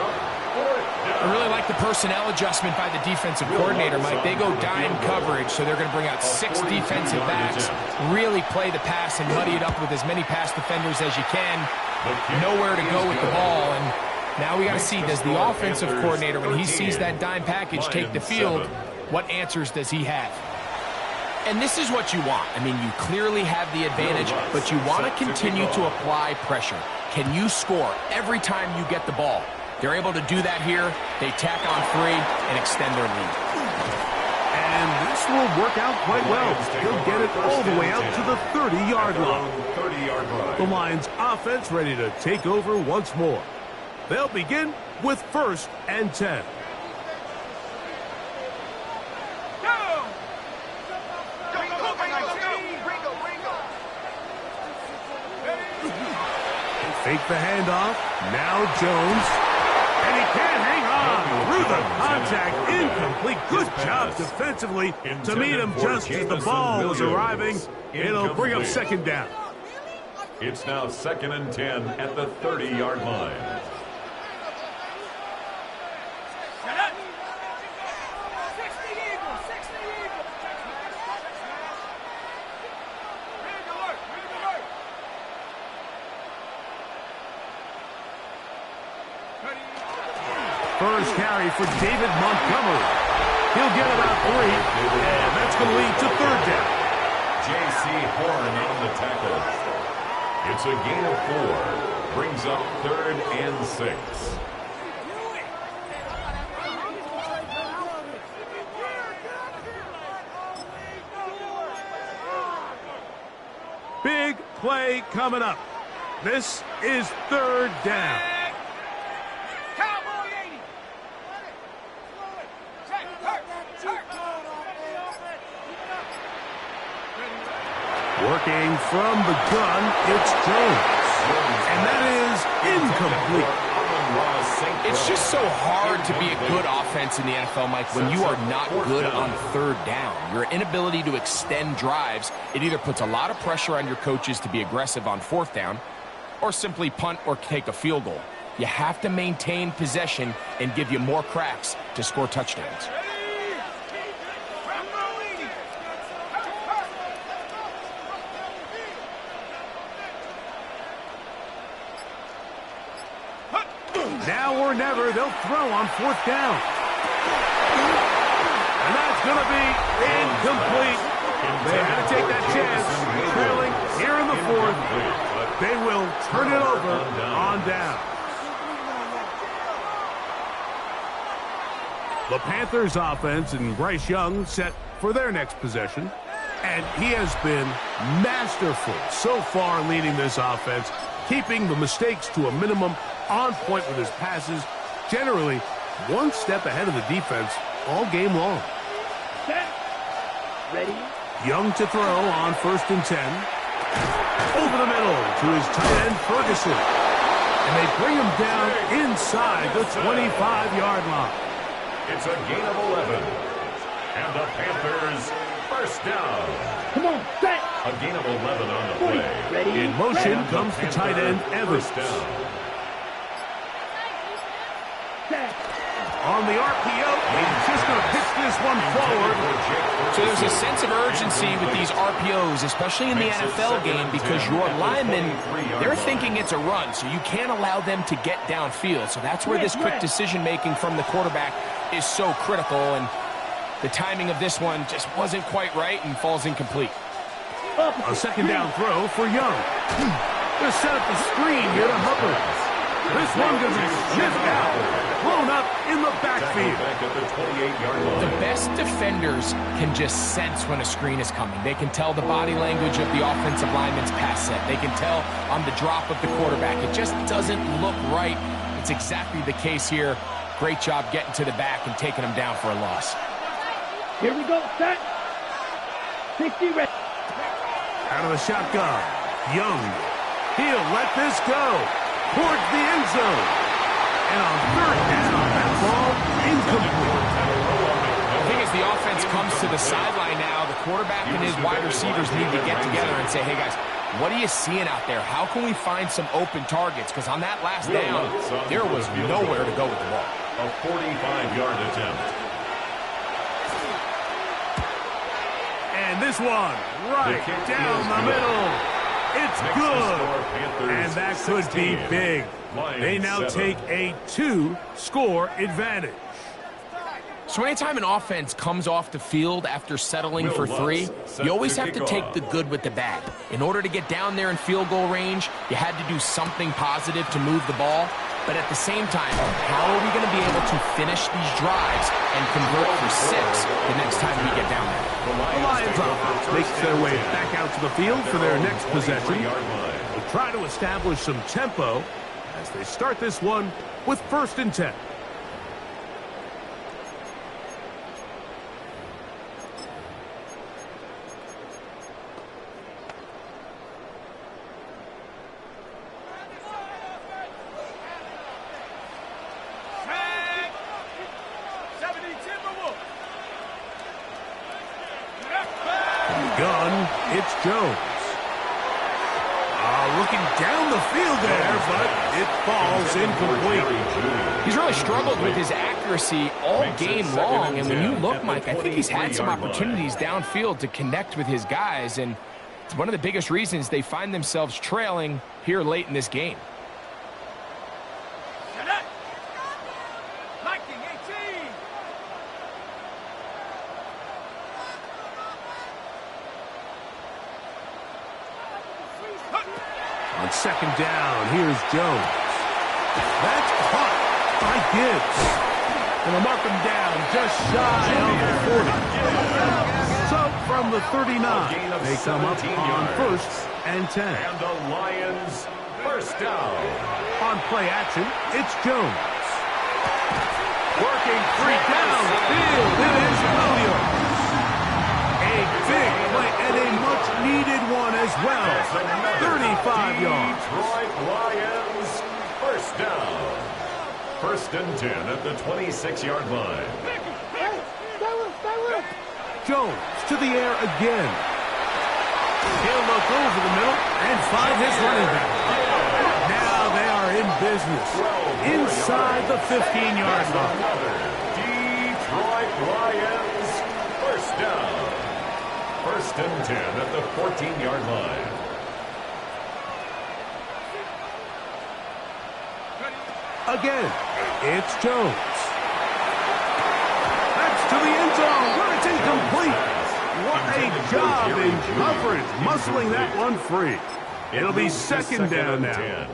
B: I really like the personnel adjustment by the defensive coordinator, Mike. They go dime coverage, so they're going to bring out 6 defensive backs, really play the pass and muddy it up with as many pass defenders as you can. Nowhere to go with the ball, and now we got to see, does the offensive coordinator, when he sees that dime package take the field, what answers does he have? And this is what you want. I mean, you clearly have the advantage, but you want to continue to apply pressure. Can you score every time you get the ball? They're able to do that here. They tack on 3 and extend their lead.
A: And this will work out quite well. He'll get it all the way out to the 30-yard line. The Lions offense ready to take over once more. They'll begin with 1st and 10. Fake the handoff. Now Jones. And he can't hang on through the contact. Incomplete. Good job defensively to meet him just as the ball was arriving. It'll bring up second down.
C: It's now 2nd and 10 at the 30-yard line.
A: First carry for David Montgomery. He'll get about 3, and that's going to lead to third down.
C: J.C. Horn on the tackle. It's a gain of 4. Brings up 3rd and 6.
A: Big play coming up. This is third down. Working from the gun, it's Jones. And that is incomplete.
B: It's just so hard to be a good offense in the NFL, Mike, when you are not good on third down. Your inability to extend drives, it either puts a lot of pressure on your coaches to be aggressive on 4th down or simply punt or take a field goal. You have to maintain possession and give you more cracks to score touchdowns.
A: Now or never, they'll throw on 4th down. And that's going to be incomplete. They had to take that chance. Trailing here in the 4th. They will turn it over on down. The Panthers offense and Bryce Young set for their next possession. And he has been masterful so far leading this offense, keeping the mistakes to a minimum, on point with his passes, generally one step ahead of the defense all game long.
D: Set. Ready.
A: Young to throw on 1st and 10. Over the middle to his tight end, Ferguson. And they bring him down inside the 25-yard line.
C: It's a gain of 11. And the Panthers, 1st down.
D: Come on, set.
C: A gain of 11 on the play.
D: Ready.
A: In motion comes the tight end, Evans.
C: First down.
A: On the RPO, he's just going to pitch this one forward.
B: So there's a sense of urgency with these RPOs, especially in the NFL game, because your linemen, they're thinking it's a run, so you can't allow them to get downfield. So that's where this quick decision-making from the quarterback is so critical, and the timing of this one just wasn't quite right and falls incomplete.
A: A second down throw for Young. They set up the screen here to Hubbard. This one goes just out, blown up in the backfield.
B: The best defenders can just sense when a screen is coming. They can tell the body language of the offensive lineman's pass set. They can tell on the drop of the quarterback. It just doesn't look right. It's exactly the case here. Great job getting to the back and taking them down for a loss.
D: Here we go, set. 60 ready.
A: Out of the shotgun, Young. He'll let this go towards the end zone. And on third down, that ball incomplete.
B: The thing is, the offense comes to the sideline now. The quarterback and his wide receivers need to get together and say, hey, guys, what are you seeing out there? How can we find some open targets? Because on that last down, there was nowhere to go with the ball.
C: A 45-yard attempt.
A: And this one, right down the middle. It's good. And that could be big. They now take a 2-score advantage.
B: So anytime an offense comes off the field after settling for 3, you always have to take the good with the bad. In order to get down there in field goal range, you had to do something positive to move the ball. But at the same time, how are we going to be able to finish these drives and convert for 6 the next time we get down there?
A: The Lions offense makes their way back out to the field for their next possession. They'll try to establish some tempo as they start this one with 1st and 10. Gun, it's Jones. Looking down the field there, but it falls incomplete.
B: He's really struggled with his accuracy all game long, and when you look, Mike, I think he's had some opportunities downfield to connect with his guys, and it's one of the biggest reasons they find themselves trailing here late in this game.
A: On second down, here's Jones. That's caught by Gibbs. And they'll mark him down just shy of the 40. So from the 39, they come up on 1st and 10.
C: And the Lions first down.
A: On play action, it's Jones. Working 3 downfield, it is Williams. A big play and a much-needed one as well. 35 yards.
C: Detroit Lions, first down. 1st and 10 at the 26-yard line.
A: Jones to the air again. He'll look over the middle and find his running back. Now they are in business inside the 15-yard line.
C: Detroit Lions, first down. 1st and 10 at the 14-yard line.
A: Again, it's Jones. That's to the end zone, where it's incomplete. What a job in coverage, muscling that one free. It'll be 2nd down now.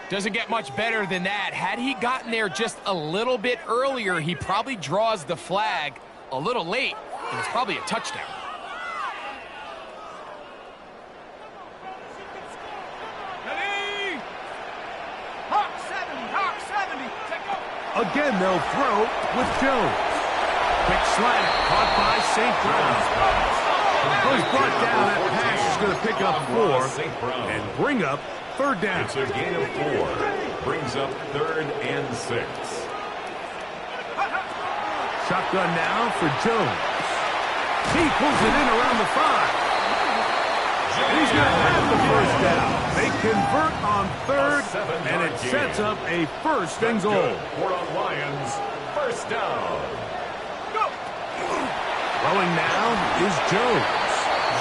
B: Doesn't get much better than that. Had he gotten there just a little bit earlier, he probably draws the flag a little late, and it's probably a touchdown.
A: Again, they'll throw with Jones. Quick slant, caught by St. Brown. Goes brought down. That pass is going to pick up 4 and bring up 3rd down.
C: It's a gain of 4. Brings up 3rd and 6.
A: Shotgun now for Jones. He pulls it in around the 5. He's going to have the 1st down. They convert on 3rd, and it sets up a 1st and goal.
C: For the Lions, first down.
A: Throwing now is Jones.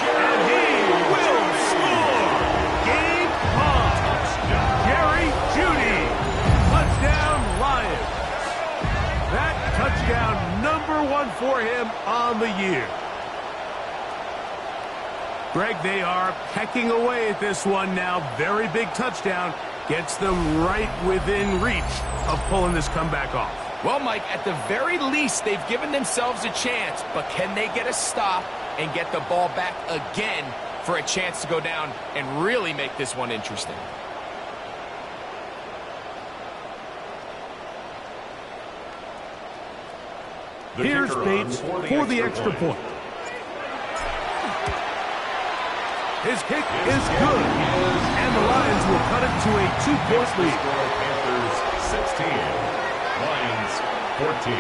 A: And he will score. Game on. Jerry Jeudy. Touchdown Lions. That touchdown #1 for him on the year. Greg, they are pecking away at this one now. Very big touchdown. Gets them right within reach of pulling this comeback off.
B: Well, Mike, at the very least, they've given themselves a chance, but can they get a stop and get the ball back again for a chance to go down and really make this one interesting?
A: Here's Bates for the extra point. His kick is good, and the Lions will cut it to a 2-point lead.
C: Panthers 16, Lions 14.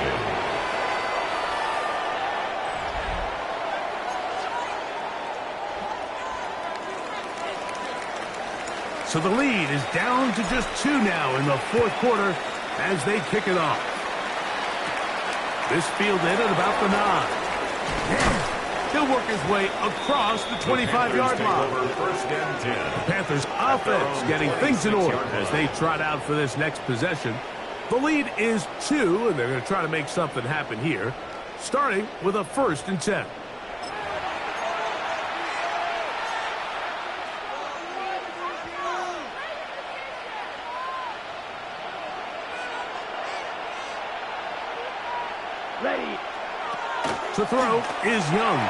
A: So the lead is down to just 2 now in the fourth quarter as they kick it off. This fielded at about the 9. He'll work his way across the 25-yard line.
C: First and 10.
A: The Panthers offense getting things in order as they trot out for this next possession. The lead is 2, and they're going to try to make something happen here, starting with a 1st and 10.
D: Ready.
A: To throw is Young.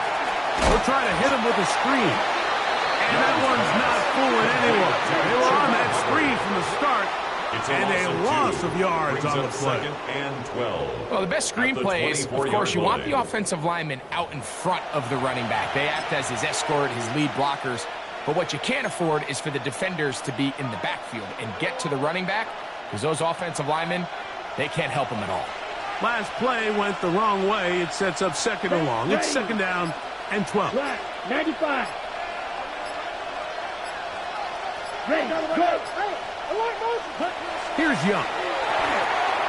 A: They'll try to hit him with a screen. And that one's not fooling anyone. They were on that screen from the start. And a loss of yards on the play.
C: Second and 12.
B: Well, the best screenplay is, of course, you want the offensive lineman out in front of the running back. They act as his escort, his lead blockers. But what you can't afford is for the defenders to be in the backfield and get to the running back, because those offensive linemen, they can't help him at all.
A: Last play went the wrong way. It sets up 2nd and long. It's 2nd down and 12.
D: 95. Ready. Go.
A: Here's Young.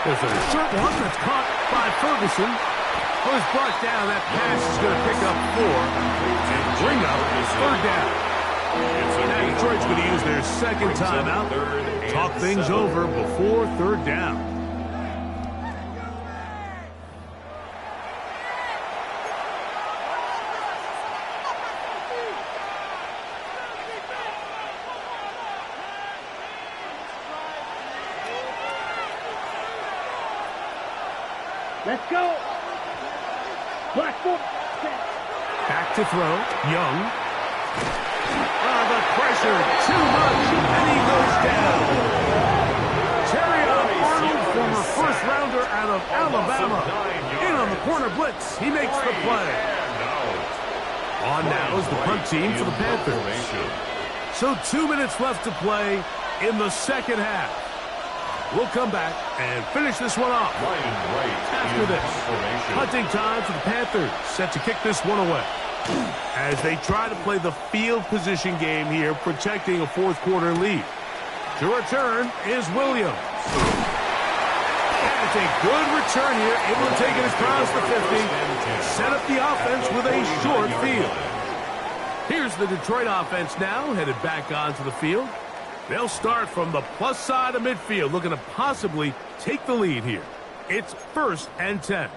A: There's a short one that's caught by Ferguson. Was brought down. That pass is going to pick up 4 and bring up 3rd down. Now Detroit's going to use their 2nd timeout. Talk things over before 3rd down.
D: Let's go. Black foot.
A: Back to throw. Young. The pressure. Too much. And he goes down. Terry Arnold, former first-rounder out of Alabama. In on the corner blitz. He makes the play. On now is the punt team for the Panthers. So 2 minutes left to play in the 2nd half. We'll come back and finish this one off. After this, punting time for the Panthers, set to kick this one away. As they try to play the field position game here, protecting a 4th quarter lead. To return is Williams. And it's a good return here, able to take it across the 50. Set up the offense with a short field. Here's the Detroit offense now, headed back onto the field. They'll start from the plus side of midfield, looking to possibly take the lead here. It's 1st and 10.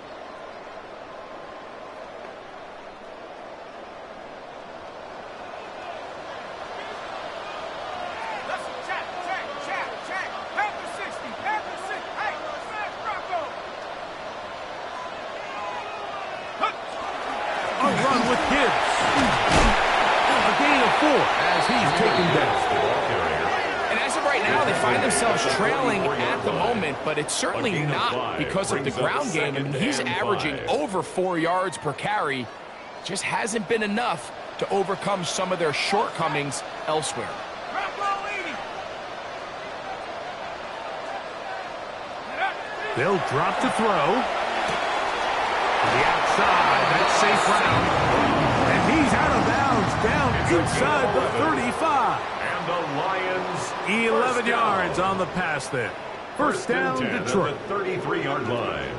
A: A run with Gibbs. A gain of 4 as he's taken down.
B: Right now, they find themselves trailing at the moment, but it's certainly not because of the ground game. I mean, he's averaging over 4 yards per carry. Just hasn't been enough to overcome some of their shortcomings elsewhere.
A: They'll drop to throw. To the outside, that's safe route. And he's out of bounds, down inside the 35.
C: The Lions
A: 11 yards on the pass there. First down, Detroit.
C: At the 33-yard line.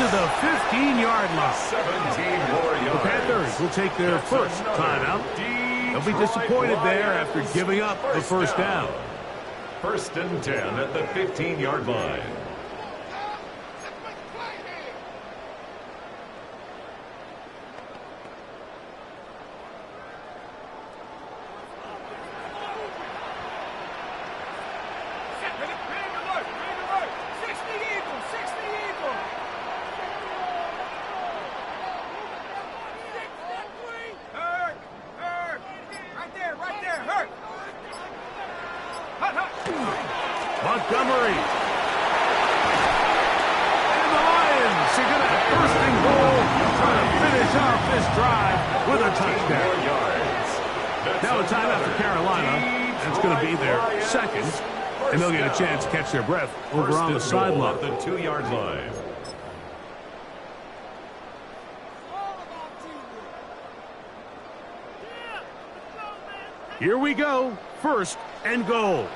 A: to the 15-yard line.
C: 17 more yards.
A: The Panthers will take their first timeout. They'll be disappointed there after giving up the first down.
C: First and 10 at the 15-yard line.
A: Montgomery. And the Lions are going to have first and goal, trying to finish off this drive with a touchdown. Now a timeout for Carolina. That's going to be their second, and they'll get a chance to catch their breath over on the sideline.
C: The 2-yard line.
A: Here we go. First and goal.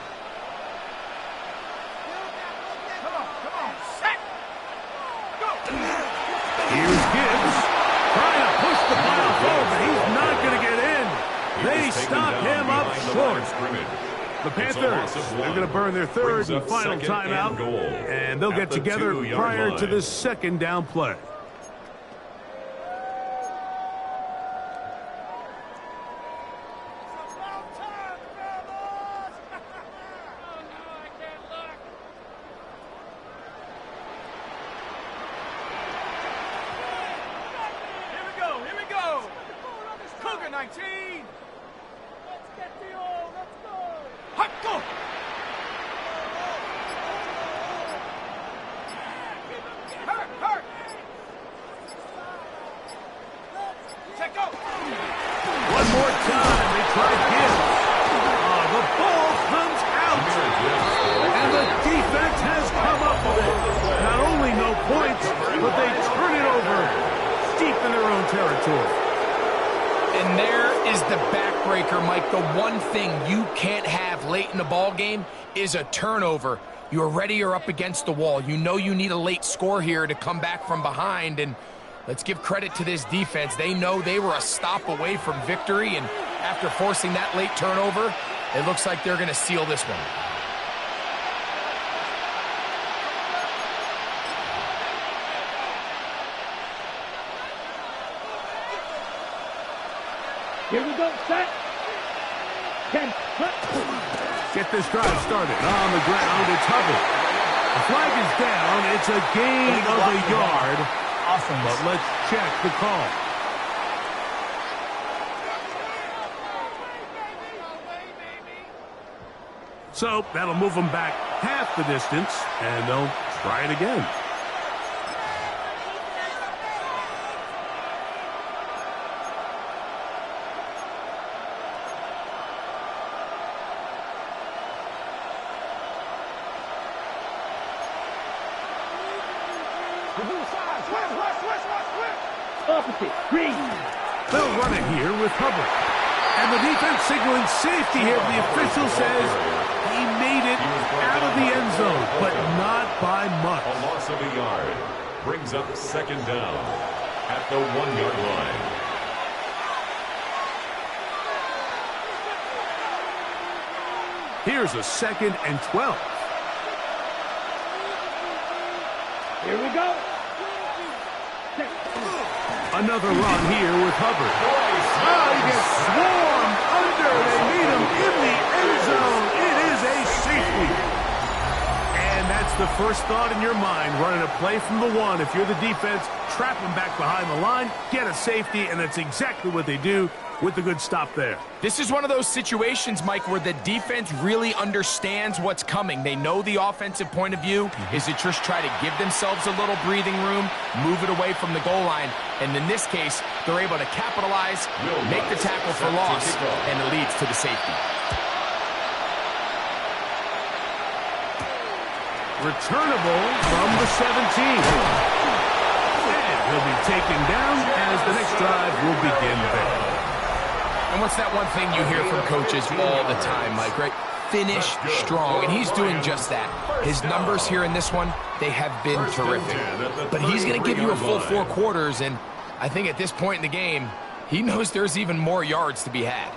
A: Here's Gibbs trying to push the ball forward, but he's not going to get in. They stop him up short. The Panthers, they're going to burn their third and final timeout, and they'll get together prior to the second down play. One more time, they try Gibbs. The ball comes out. And the defense has come up with it. Not only no points, but they turn it over deep in their own territory.
B: And there is the backbreaker, Mike. The one thing you can't have late in the ball game is a turnover. You're ready, you're up against the wall. You know you need a late score here to come back from behind, and let's give credit to this defense. They know they were a stop away from victory, and after forcing that late turnover, it looks like they're going to seal this one.
D: Here we go, set. 10.
A: Get this drive started. On the ground, it's Hubbard. The flag is down. It's a gain of a yard.
F: Awesome.
A: But let's check the call. So that'll move them back half the distance, and they'll try it again.
D: Opposite. Green.
A: They'll run it here with Hubbard. And the defense signaling safety here. The official says he made it out of the end zone, but not by much.
C: A loss of a yard brings up second down at the 1-yard line.
A: Here's a 2nd and 12.
D: Here we go.
A: Another run here with Hubbard. He gets swarmed under. They meet him in the end zone. It is a safety. And that's the first thought in your mind, running a play from the one. If you're the defense, trap him back behind the line, get a safety, and that's exactly what they do with the good stop there.
B: This is one of those situations, Mike, where the defense really understands what's coming. They know the offensive point of view is to just try to give themselves a little breathing room, move it away from the goal line, and in this case, they're able to capitalize, make the tackle for loss, and it leads to the safety.
A: Returnable from the 17. And he'll be taken down as the next drive will begin there.
B: And what's that one thing you hear from coaches all the time, Mike, right? finish strong, and he's doing just that. His numbers here in this one, they have been terrific. But he's going to give you a full 4 quarters, and I think at this point in the game, he knows there's even more yards to be had.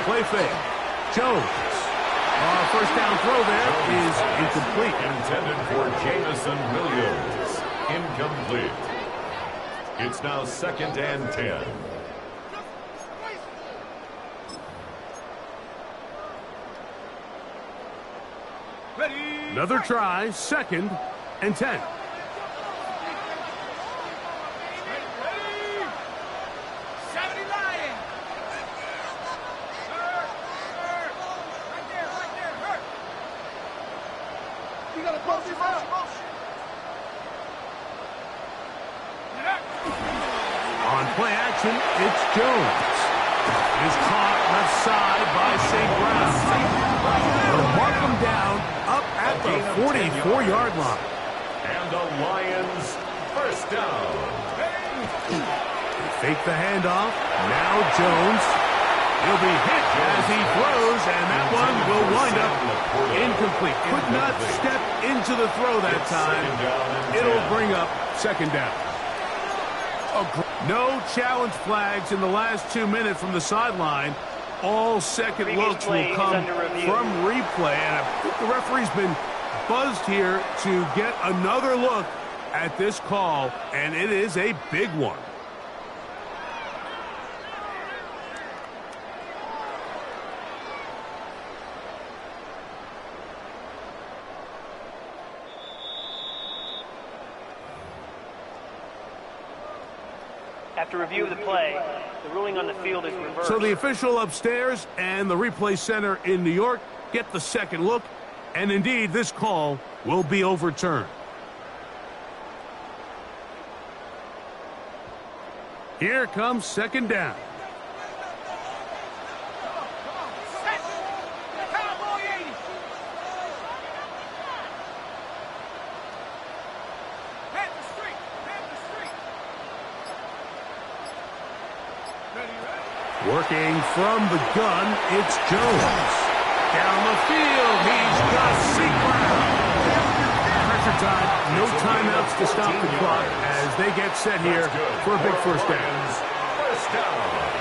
A: Play fake. Jones. First down throw there is incomplete.
C: Intended for Jamison Williams. Incomplete. It's now 2nd and 10.
A: Another try, 2nd and 10. On play action, it's Jones. Is caught left side by St. Brown. They'll mark him down up at the 44-yard line.
C: And the Lions first down.
A: Fake the handoff. Now Jones. He'll be hit as he throws, and that one will wind up incomplete. Could not step into the throw that time. It'll bring up 2nd down. No challenge flags in the last 2 minutes from the sideline. All second looks will come from replay. And I think the referee's been buzzed here to get another look at this call, and it is a big one.
E: After review of the play, the ruling on the field is reversed.
A: So the official upstairs and the replay center in New York get the second look, and indeed this call will be overturned. Here comes 2nd down. Working from the gun, it's Jones. Down the field, he's got St. Brown. Pressure time, no timeouts to stop the clock as they get set here for a big first down.
C: First down.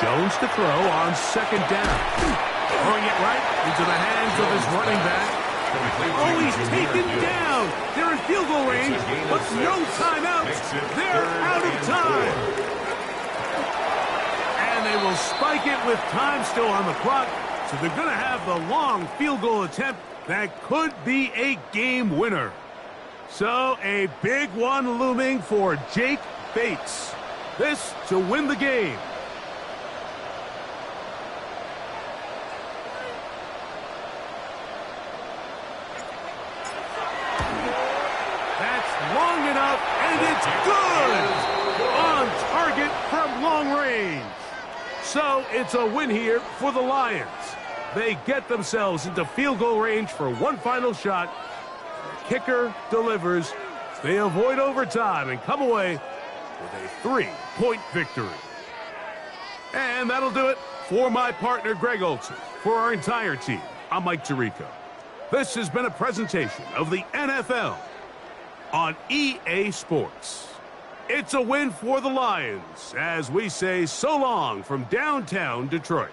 A: Jones to throw on 2nd down. Throwing it right into the hands of his running back. Oh, he's taken down. They're in field goal range, but no timeouts. They're out of time. And they will spike it with time still on the clock. So they're going to have the long field goal attempt that could be a game winner. So a big one looming for Jake Bates. This to win the game. Long enough, and it's good! On target from long range. So it's a win here for the Lions. They get themselves into field goal range for one final shot. The kicker delivers. They avoid overtime and come away with a 3-point victory. And that'll do it for my partner, Greg Olson. For our entire team, I'm Mike Tirico. This has been a presentation of the NFL on EA Sports. It's a win for the Lions as we say so long from downtown Detroit.